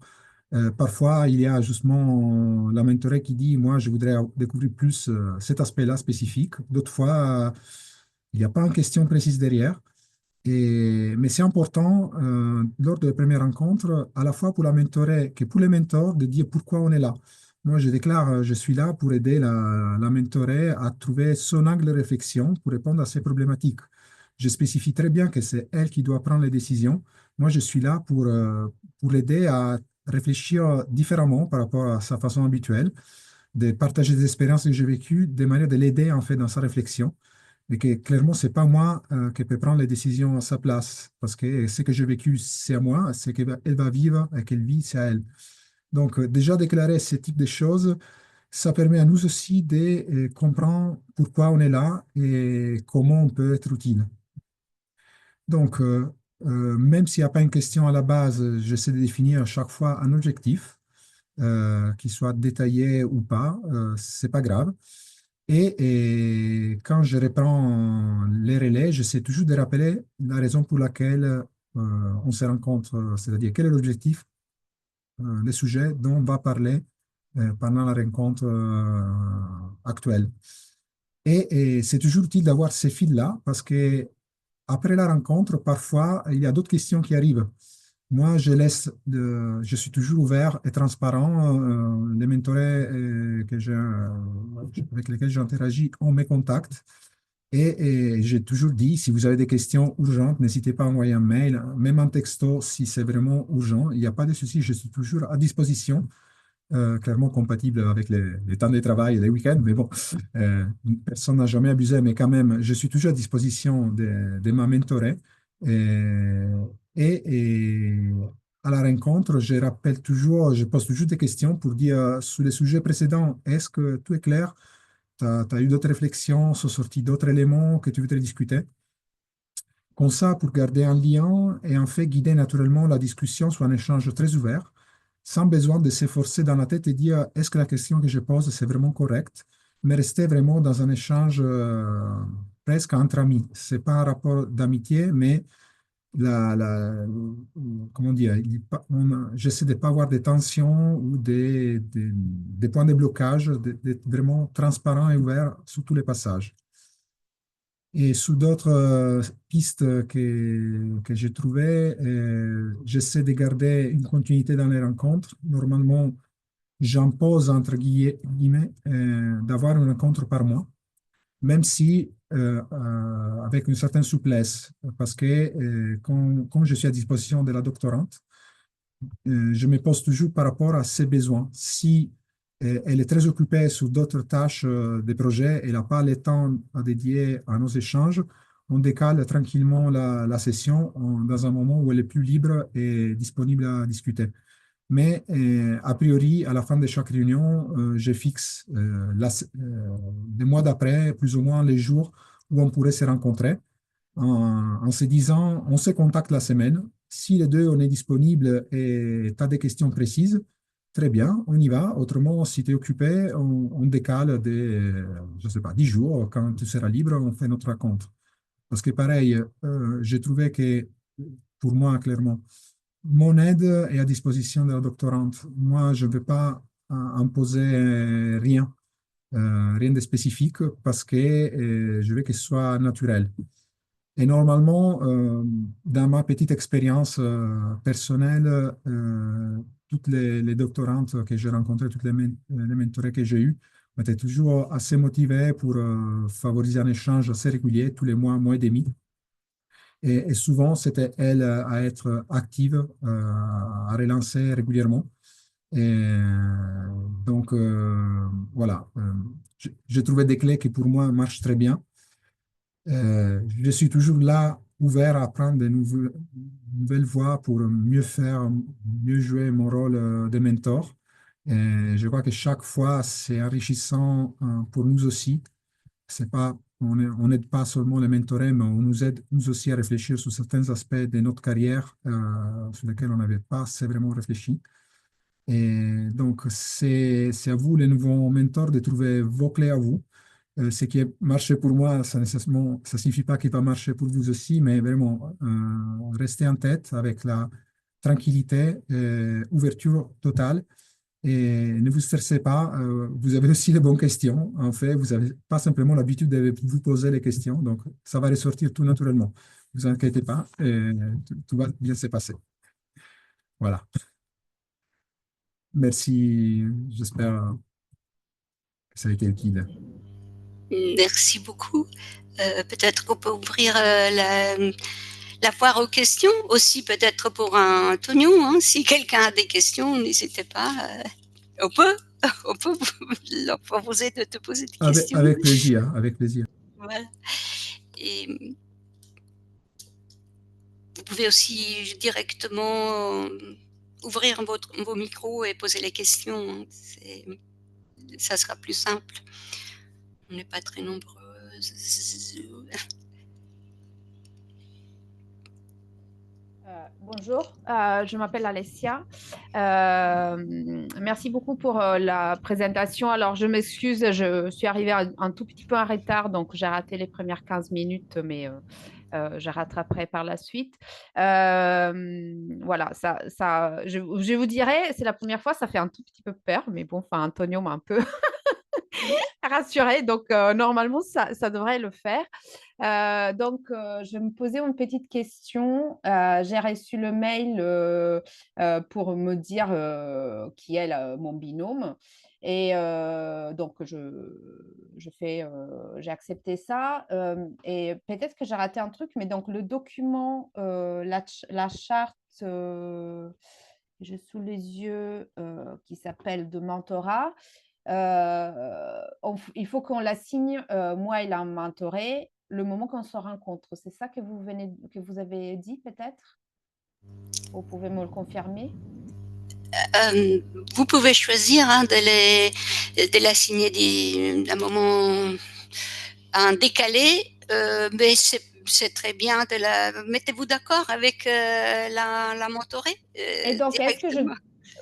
Parfois, il y a justement la mentorée qui dit, moi, je voudrais découvrir plus cet aspect-là spécifique. D'autres fois, il n'y a pas une question précise derrière. Mais c'est important, lors de la première rencontre, à la fois pour la mentorée que pour les mentors, de dire pourquoi on est là. Moi, je déclare, je suis là pour aider la mentorée à trouver son angle de réflexion pour répondre à ses problématiques. Je spécifie très bien que c'est elle qui doit prendre les décisions. Moi, je suis là pour l'aider à réfléchir différemment par rapport à sa façon habituelle, de partager des expériences que j'ai vécues, de manière de l'aider en fait dans sa réflexion mais que clairement, c'est pas moi qui peux prendre les décisions à sa place, parce que ce que j'ai vécu, c'est à moi, ce qu'elle va vivre et qu'elle vit, c'est à elle. Déjà déclarer ce type de choses, ça permet à nous aussi de comprendre pourquoi on est là et comment on peut être utile. Donc, même s'il n'y a pas une question à la base, j'essaie de définir à chaque fois un objectif, qu'il soit détaillé ou pas, c'est pas grave. Quand je reprends les relais, j'essaie toujours de rappeler la raison pour laquelle on se rencontre, c'est-à-dire quel est l'objectif, le sujet dont on va parler pendant la rencontre actuelle. Et c'est toujours utile d'avoir ces fils-là parce que après la rencontre, parfois, il y a d'autres questions qui arrivent. Moi, je suis toujours ouvert et transparent. Les mentorés avec lesquels j'interagis ont mes contacts. Et j'ai toujours dit, si vous avez des questions urgentes, n'hésitez pas à envoyer un mail, même un texto si c'est vraiment urgent. Il n'y a pas de souci, je suis toujours à disposition, clairement compatible avec les temps de travail et les week-ends. Mais bon, personne n'a jamais abusé, mais quand même, je suis toujours à disposition de ma mentorée. Et, et à la rencontre, je pose toujours des questions pour dire sur les sujets précédents, est-ce que tout est clair? Tu as eu d'autres réflexions, sont sortis d'autres éléments que tu voudrais discuter? Comme ça, pour garder un lien et en fait guider naturellement la discussion sur un échange très ouvert, sans besoin de s'efforcer dans la tête et dire est-ce que la question que je pose, c'est vraiment correct, mais rester vraiment dans un échange presque entre amis. C'est pas un rapport d'amitié, mais comment dire, j'essaie de ne pas avoir des tensions ou des points de blocage, d'être vraiment transparent et ouvert sur tous les passages. Et sous d'autres pistes que j'ai trouvées, j'essaie de garder une continuité dans les rencontres. Normalement, j'impose, entre guillemets, d'avoir une rencontre par mois, même si avec une certaine souplesse, parce que quand je suis à disposition de la doctorante, je me pose toujours par rapport à ses besoins. Si elle est très occupée sur d'autres tâches des projets, elle n'a pas le temps à dédier à nos échanges, on décale tranquillement la session dans un moment où elle est plus libre et disponible à discuter. Mais a priori, à la fin de chaque réunion, je fixe des mois d'après, plus ou moins les jours où on pourrait se rencontrer en se disant, on se contacte la semaine. Si les deux, on est disponible et tu as des questions précises, très bien, on y va. Autrement, si tu es occupé, on décale je sais pas, 10 jours. Quand tu seras libre, on fait notre rencontre. Parce que pareil, j'ai trouvé que, pour moi, clairement, mon aide est à disposition de la doctorante. Moi, je ne vais pas imposer rien de spécifique parce que je veux que ce soit naturel. Et normalement, dans ma petite expérience personnelle, toutes les doctorantes que j'ai rencontrées, toutes les mentorées que j'ai eues, étaient toujours assez motivées pour favoriser un échange assez régulier, tous les mois, mois et demi. Et souvent, c'était elles à être actives, à relancer régulièrement. Et donc, voilà, j'ai trouvé des clés qui pour moi marchent très bien. Je suis toujours là, ouvert à apprendre nouvelles voies pour mieux faire, mieux jouer mon rôle de mentor. Et je crois que chaque fois, c'est enrichissant pour nous aussi. C'est pas, on n'aide pas seulement les mentorés, mais on nous aide nous aussi à réfléchir sur certains aspects de notre carrière sur lesquels on n'avait pas assez vraiment réfléchi. Et donc, c'est à vous, les nouveaux mentors, de trouver vos clés à vous. Ce qui a marché pour moi, ça nécessairement, ça signifie pas qu'il va marcher pour vous aussi, mais vraiment, restez en tête avec la tranquillité, ouverture totale et ne vous stressez pas. Vous avez aussi les bonnes questions. En fait, vous n'avez pas simplement l'habitude de vous poser les questions, donc ça va ressortir tout naturellement. Ne vous inquiétez pas, et tout va bien se passer. Voilà. Merci. J'espère que ça a été utile. Merci beaucoup. Peut-être qu'on peut ouvrir la foire aux questions aussi, peut-être pour Antonio. Hein. Si quelqu'un a des questions, n'hésitez pas. On peut, on peut leur proposer de te poser des questions. Avec plaisir, avec plaisir. Voilà. Et vous pouvez aussi directement ouvrir vos micros et poser les questions. Ça sera plus simple. On n'est pas très nombreux. Bonjour, je m'appelle Alessia. Merci beaucoup pour la présentation. Alors, je m'excuse, je suis arrivée un tout petit peu en retard, donc j'ai raté les premières 15 minutes, mais je rattraperai par la suite. Voilà, je vous dirais, c'est la première fois, ça fait un tout petit peu peur, mais bon, enfin, Antonio m'a un peu rassurée, donc normalement, ça devrait le faire. Je vais me poser une petite question. J'ai reçu le mail pour me dire qui est mon binôme. Et j'ai accepté ça. Et peut-être que j'ai raté un truc, mais donc le document, la charte, j'ai sous les yeux, qui s'appelle de mentorat. Il faut qu'on la signe, moi et la mentorée, le moment qu'on se rencontre. C'est ça que vous avez dit peut-être? Vous pouvez me le confirmer? Vous pouvez choisir hein, de l'assigner d'un moment à un décalé, mais c'est très bien de la. Mettez-vous d'accord avec la mentorée Et donc, est-ce que directement.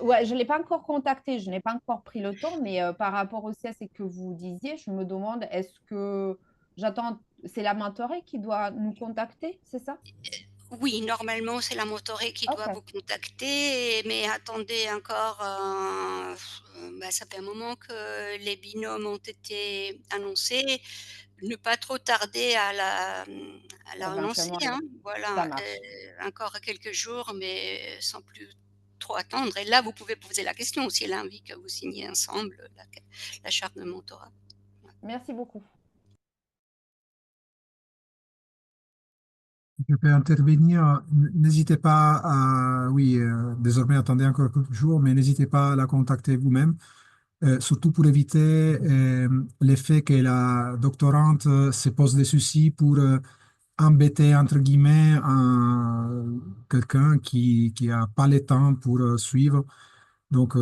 ouais, je ne l'ai pas encore contacté, je n'ai pas encore pris le temps, mais par rapport aussi à ce que vous disiez, je me demande, est-ce que j'attends, c'est la mentorée qui doit nous contacter, c'est ça? Oui, normalement, c'est la mentorée qui doit Ok, vous contacter, mais attendez encore, bah, ça fait un moment que les binômes ont été annoncés. Ne pas trop tarder à la annoncer, éventuellement, hein. Voilà, ça marche. encore quelques jours, mais sans plus trop attendre et là, vous pouvez poser la question si elle a envie que vous signiez ensemble la charte de mentorat. Ouais. Merci beaucoup. Je peux intervenir. N'hésitez pas à, oui, désormais attendez encore quelques jours, mais n'hésitez pas à la contacter vous-même, surtout pour éviter l'effet que la doctorante se pose des soucis pour embêter, entre guillemets, quelqu'un qui a pas le temps pour suivre. Donc,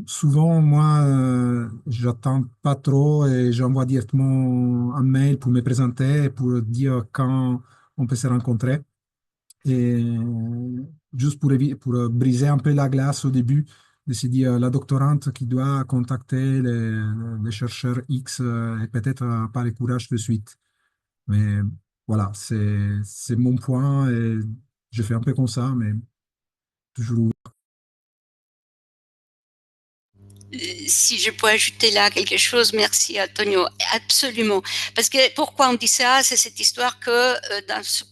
souvent, moi, j'attends pas trop et j'envoie directement un mail pour me présenter, pour dire quand on peut se rencontrer. Et juste pour briser un peu la glace au début, de se dire la doctorante qui doit contacter les chercheurs X et peut-être pas le courage de suite. Mais voilà, c'est mon point et je fais un peu comme ça, mais toujours. Si je peux ajouter là quelque chose, merci Antonio, absolument. Parce que pourquoi on dit ça, c'est cette histoire que dans ce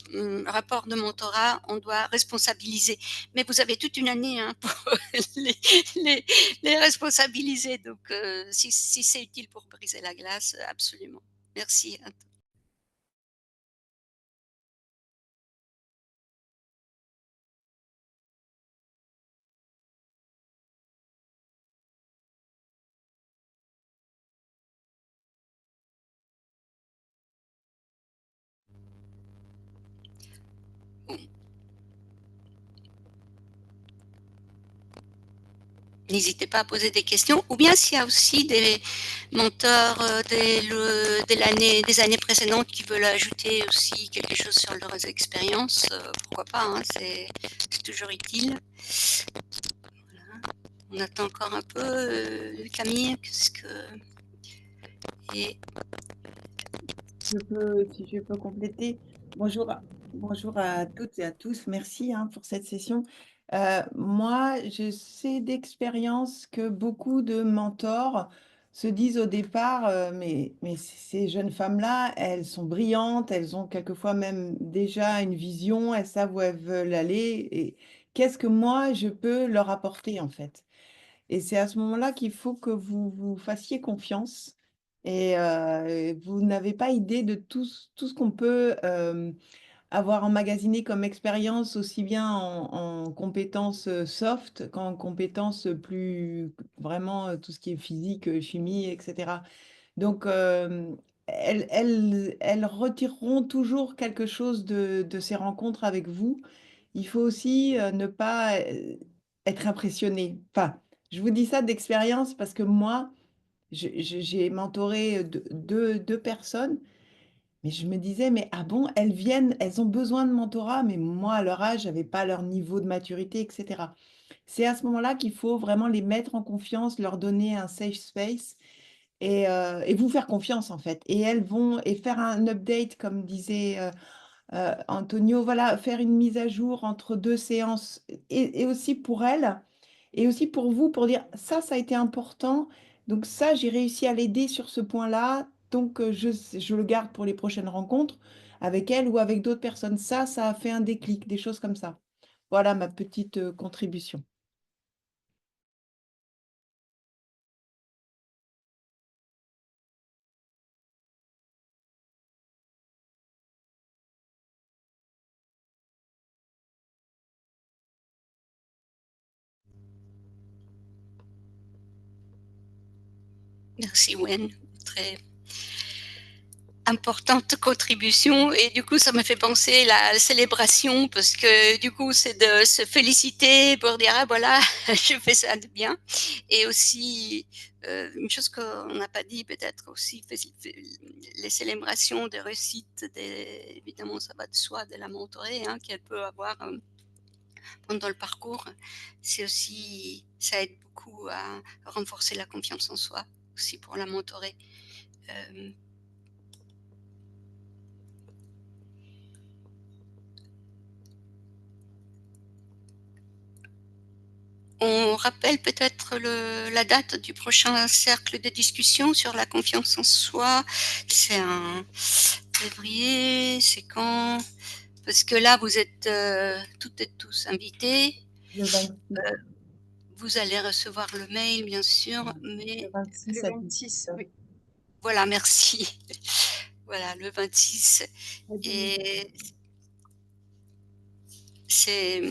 rapport de mentorat, on doit responsabiliser. Mais vous avez toute une année hein, pour les, les, les responsabiliser. Donc, si c'est utile pour briser la glace, absolument. Merci. N'hésitez pas à poser des questions, ou bien s'il y a aussi des mentors des années précédentes qui veulent ajouter aussi quelque chose sur leurs expériences, pourquoi pas, hein, c'est toujours utile. On attend encore un peu, Camille, qu'est-ce que... Et Si je peux compléter. Bonjour, bonjour à toutes et à tous. Merci hein, pour cette session. Moi, je sais d'expérience que beaucoup de mentors se disent au départ, mais ces jeunes femmes-là, elles sont brillantes, elles ont quelquefois même déjà une vision, elles savent où elles veulent aller. Et qu'est-ce que moi, je peux leur apporter en fait? Et c'est à ce moment-là qu'il faut que vous vous fassiez confiance. Et vous n'avez pas idée de tout ce qu'on peut avoir emmagasiné comme expérience, aussi bien en compétences soft qu'en compétences plus vraiment tout ce qui est physique, chimie, etc. Donc, elles retireront toujours quelque chose de ces rencontres avec vous. Il faut aussi ne pas être impressionné. Enfin, je vous dis ça d'expérience parce que moi, j'ai mentoré deux personnes, mais je me disais, mais ah bon, elles viennent, elles ont besoin de mentorat, mais moi, à leur âge, j'avais pas leur niveau de maturité, etc. C'est à ce moment-là qu'il faut vraiment les mettre en confiance, leur donner un safe space et vous faire confiance en fait. Et elles vont et faire un update, comme disait Antonio, voilà, faire une mise à jour entre deux séances et aussi pour elles et aussi pour vous, pour dire ça a été important. Donc ça, j'ai réussi à l'aider sur ce point-là. Donc je le garde pour les prochaines rencontres avec elle ou avec d'autres personnes. Ça a fait un déclic, des choses comme ça. Voilà ma petite contribution. merci Wen, très... importante contribution et du coup ça me fait penser la célébration parce que du coup c'est de se féliciter pour dire ah voilà je fais ça de bien et aussi une chose qu'on n'a pas dit peut-être aussi les célébrations de réussite évidemment ça va de soi de la mentorée hein, qu'elle peut avoir pendant le parcours c'est aussi ça aide beaucoup à renforcer la confiance en soi aussi pour la mentorée. On rappelle peut-être la date du prochain cercle de discussion sur la confiance en soi. C'est en février, c'est quand? Parce que là, vous êtes toutes et tous invités. Le 26, Vous allez recevoir le mail, bien sûr, mais le 26 Le à 26, oui. voilà, merci. Voilà, le 26. À 18 h. Et c'est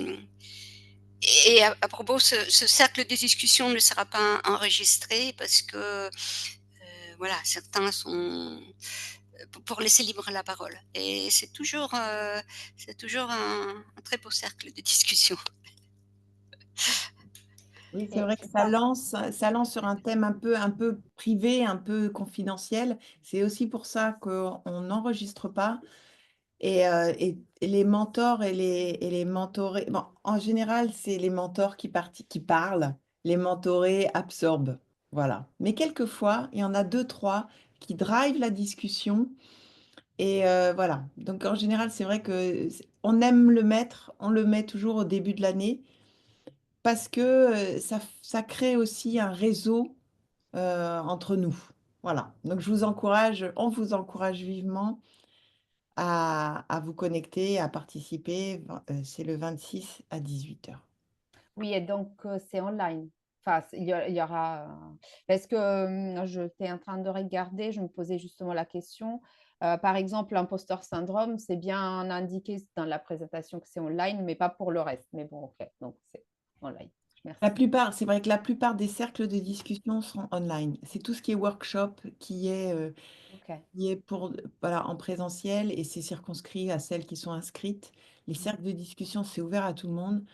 et à propos, ce cercle de discussion ne sera pas enregistré parce que voilà, certains sont pour laisser libre la parole. Et c'est toujours un très beau cercle de discussion. Oui, c'est Et vrai que ça lance sur un thème un peu privé, un peu confidentiel. C'est aussi pour ça qu'on n'enregistre pas. Et les mentors et les mentorés, bon, en général, c'est les mentors qui parlent, les mentorés absorbent. Voilà. Mais quelquefois, il y en a deux, trois qui drivent la discussion. Et voilà. Donc en général, c'est vrai que on aime le mettre, on le met toujours au début de l'année parce que ça crée aussi un réseau entre nous. Voilà. Donc on vous encourage vivement à vous connecter, à participer. C'est le 26 à 18 h. oui, et donc c'est online. Enfin, il y aura. Parce que j'étais en train de regarder, je me posais justement la question. Par exemple, l'imposteur syndrome, c'est bien indiqué dans la présentation que c'est online, mais pas pour le reste. Mais bon, ok, donc c'est online. Merci. C'est vrai que la plupart des cercles de discussion sont online. C'est tout ce qui est workshop Ok. qui est voilà, en présentiel et c'est circonscrit à celles qui sont inscrites. Les cercles de discussion, c'est ouvert à tout le monde.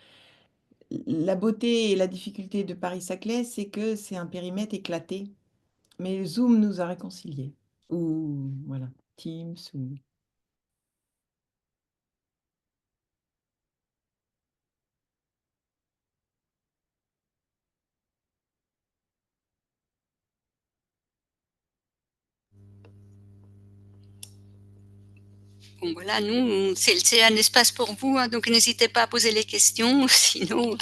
La beauté et la difficulté de Paris-Saclay, c'est que c'est un périmètre éclaté. Mais Zoom nous a réconciliés. Ou voilà, Teams ou... Bon, voilà, nous, c'est un espace pour vous, hein, donc n'hésitez pas à poser les questions, sinon.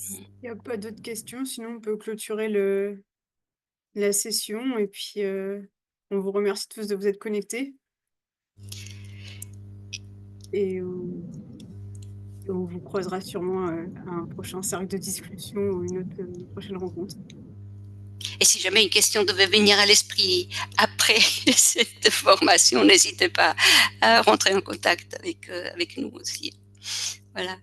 Il n'y a pas d'autres questions, sinon on peut clôturer la session et puis on vous remercie tous de vous être connectés. Et on vous croisera sûrement à un prochain cercle de discussion ou une prochaine rencontre. Et si jamais une question devait venir à l'esprit après cette formation, n'hésitez pas à rentrer en contact avec nous aussi. Voilà.